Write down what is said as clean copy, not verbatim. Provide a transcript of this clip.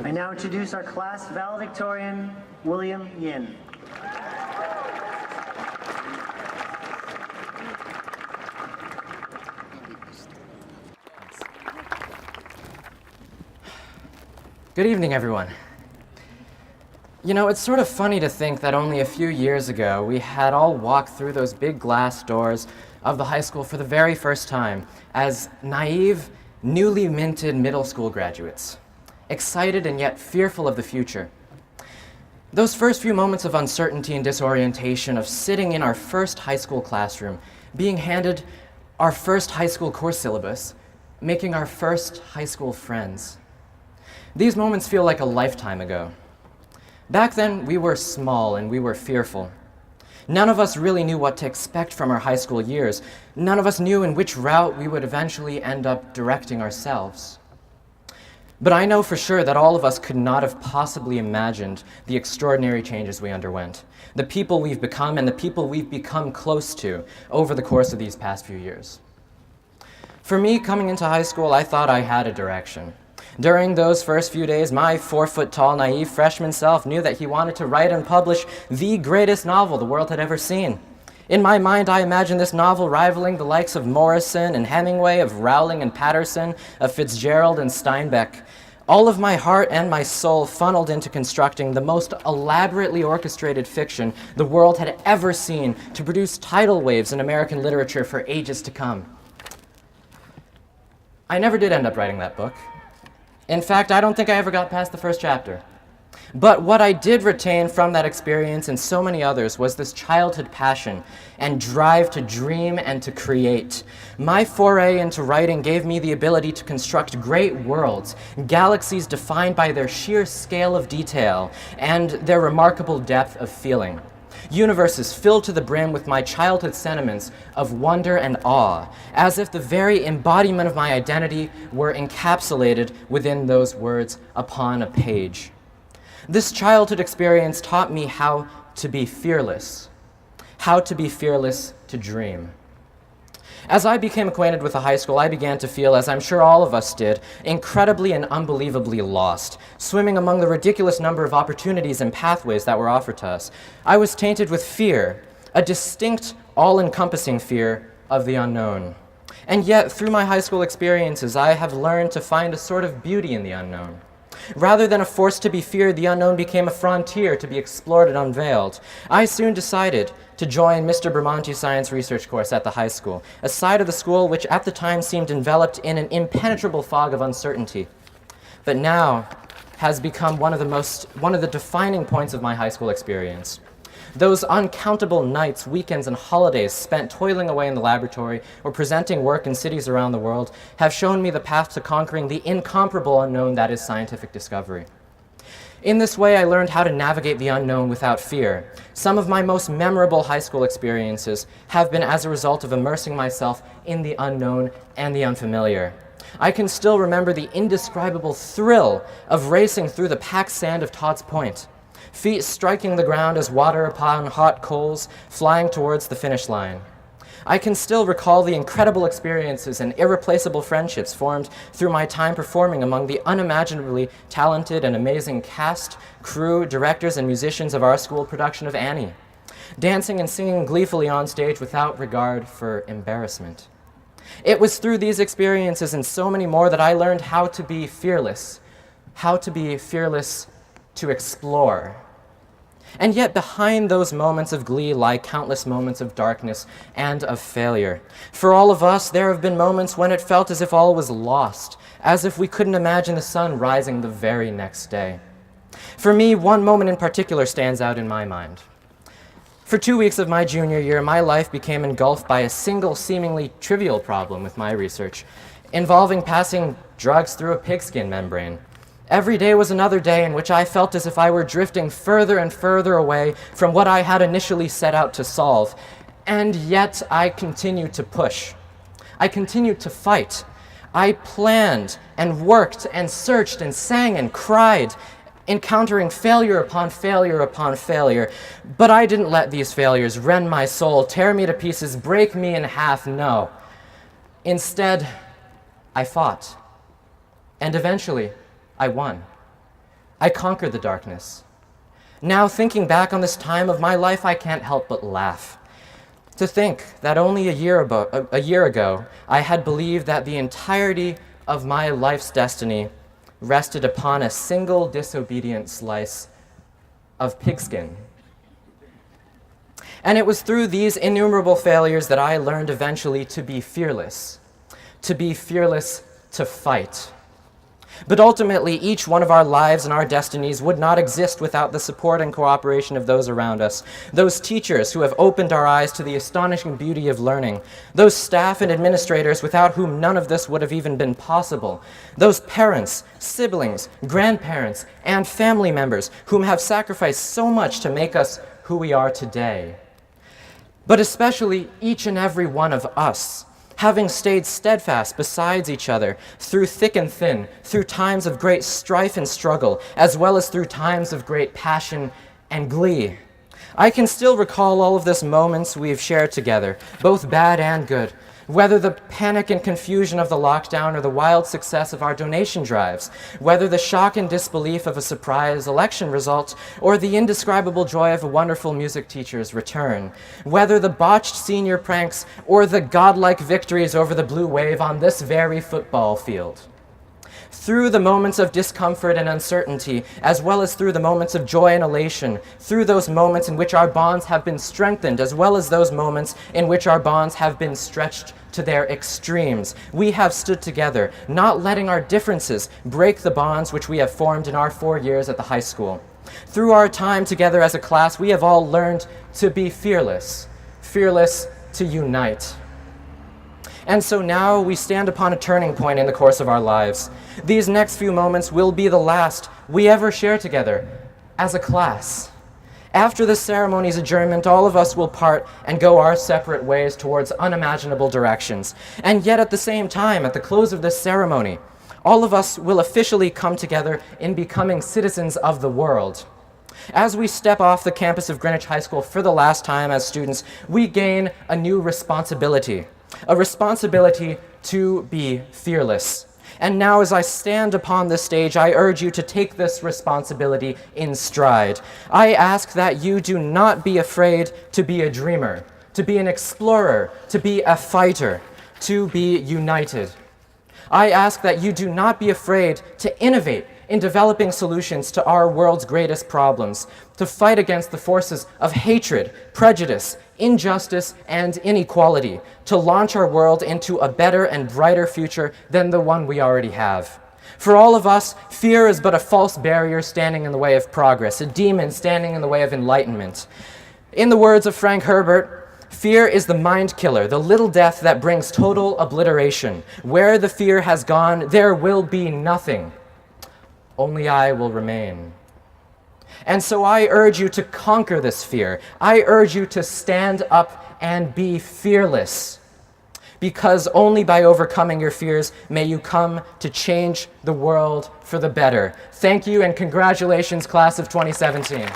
I now introduce our class valedictorian, William Yin. Good evening, everyone. You know, it's sort of funny to think that only a few years ago we had all walked through those big glass doors of the high school for the very first time as naive, newly minted middle school graduates, excited and yet fearful of the future. Those first few moments of uncertainty and disorientation of sitting in our first high school classroom, being handed our first high school course syllabus, making our first high school friends. These moments feel like a lifetime ago. Back then, we were small and we were fearful. None of us really knew what to expect from our high school years. None of us knew in which route we would eventually end up directing ourselves. But I know for sure that all of us could not have possibly imagined the extraordinary changes we underwent, the people we've become and the people we've become close to over the course of these past few years. For me, coming into high school, I thought I had a direction. During those first few days, my 4-foot-tall, naive freshman self knew that he wanted to write and publish the greatest novel the world had ever seen. In my mind, I imagined this novel rivaling the likes of Morrison and Hemingway, of Rowling and Patterson, of Fitzgerald and Steinbeck. All of my heart and my soul funneled into constructing the most elaborately orchestrated fiction the world had ever seen to produce tidal waves in American literature for ages to come. I never did end up writing that book. In fact, I don't think I ever got past the first chapter. But what I did retain from that experience and so many others was this childhood passion and drive to dream and to create. My foray into writing gave me the ability to construct great worlds, galaxies defined by their sheer scale of detail and their remarkable depth of feeling. Universes filled to the brim with my childhood sentiments of wonder and awe, as if the very embodiment of my identity were encapsulated within those words upon a page. This childhood experience taught me how to be fearless to dream. As I became acquainted with the high school, I began to feel, as I'm sure all of us did, incredibly and unbelievably lost, swimming among the ridiculous number of opportunities and pathways that were offered to us. I was tainted with fear, a distinct, all-encompassing fear of the unknown. And yet, through my high school experiences, I have learned to find a sort of beauty in the unknown. Rather than a force to be feared, the unknown became a frontier to be explored and unveiled. I soon decided to join Mr. Bermonti's science research course at the high school, a side of the school which at the time seemed enveloped in an impenetrable fog of uncertainty, but now has become one of the defining points of my high school experience. Those uncountable nights, weekends, and holidays spent toiling away in the laboratory or presenting work in cities around the world have shown me the path to conquering the incomparable unknown that is scientific discovery. In this way, I learned how to navigate the unknown without fear. Some of my most memorable high school experiences have been as a result of immersing myself in the unknown and the unfamiliar. I can still remember the indescribable thrill of racing through the packed sand of Todd's Point, feet striking the ground as water upon hot coals, flying towards the finish line. I can still recall the incredible experiences and irreplaceable friendships formed through my time performing among the unimaginably talented and amazing cast, crew, directors, and musicians of our school production of Annie, dancing and singing gleefully on stage without regard for embarrassment. It was through these experiences and so many more that I learned how to be fearless to explore. And yet behind those moments of glee lie countless moments of darkness and of failure. For all of us, there have been moments when it felt as if all was lost, as if we couldn't imagine the sun rising the very next day. For me, one moment in particular stands out in my mind. For 2 weeks of my junior year, my life became engulfed by a single seemingly trivial problem with my research, involving passing drugs through a pigskin membrane. Every day was another day in which I felt as if I were drifting further and further away from what I had initially set out to solve. And yet I continued to push. I continued to fight. I planned and worked and searched and sang and cried, encountering failure upon failure upon failure. But I didn't let these failures rend my soul, tear me to pieces, break me in half, no. Instead, I fought. And eventually, I won. I conquered the darkness. Now, thinking back on this time of my life, I can't help but laugh. To think that only a year ago, I had believed that the entirety of my life's destiny rested upon a single disobedient slice of pigskin. And it was through these innumerable failures that I learned eventually to be fearless to fight. But ultimately, each one of our lives and our destinies would not exist without the support and cooperation of those around us, those teachers who have opened our eyes to the astonishing beauty of learning, those staff and administrators without whom none of this would have even been possible, those parents, siblings, grandparents, and family members whom have sacrificed so much to make us who we are today. But especially each and every one of us, having stayed steadfast besides each other through thick and thin, through times of great strife and struggle, as well as through times of great passion and glee. I can still recall all of these moments we have shared together, both bad and good, whether the panic and confusion of the lockdown or the wild success of our donation drives, whether the shock and disbelief of a surprise election result or the indescribable joy of a wonderful music teacher's return, whether the botched senior pranks or the godlike victories over the blue wave on this very football field. Through the moments of discomfort and uncertainty, as well as through the moments of joy and elation, through those moments in which our bonds have been strengthened, as well as those moments in which our bonds have been stretched to their extremes, we have stood together, not letting our differences break the bonds which we have formed in our 4 years at the high school. Through our time together as a class, we have all learned to be fearless to unite. And so now we stand upon a turning point in the course of our lives. These next few moments will be the last we ever share together as a class. After the ceremony's adjournment, all of us will part and go our separate ways towards unimaginable directions. And yet at the same time, at the close of this ceremony, all of us will officially come together in becoming citizens of the world. As we step off the campus of Greenwich High School for the last time as students, we gain a new responsibility. A responsibility to be fearless. And now as I stand upon this stage, I urge you to take this responsibility in stride. I ask that you do not be afraid to be a dreamer, to be an explorer, to be a fighter, to be united. I ask that you do not be afraid to innovate in developing solutions to our world's greatest problems, to fight against the forces of hatred, prejudice, injustice, and inequality, to launch our world into a better and brighter future than the one we already have. For all of us, fear is but a false barrier standing in the way of progress, a demon standing in the way of enlightenment. In the words of Frank Herbert, fear is the mind killer, the little death that brings total obliteration. Where the fear has gone, there will be nothing. Only I will remain. And so I urge you to conquer this fear. I urge you to stand up and be fearless. Because only by overcoming your fears may you come to change the world for the better. Thank you and congratulations, class of 2017.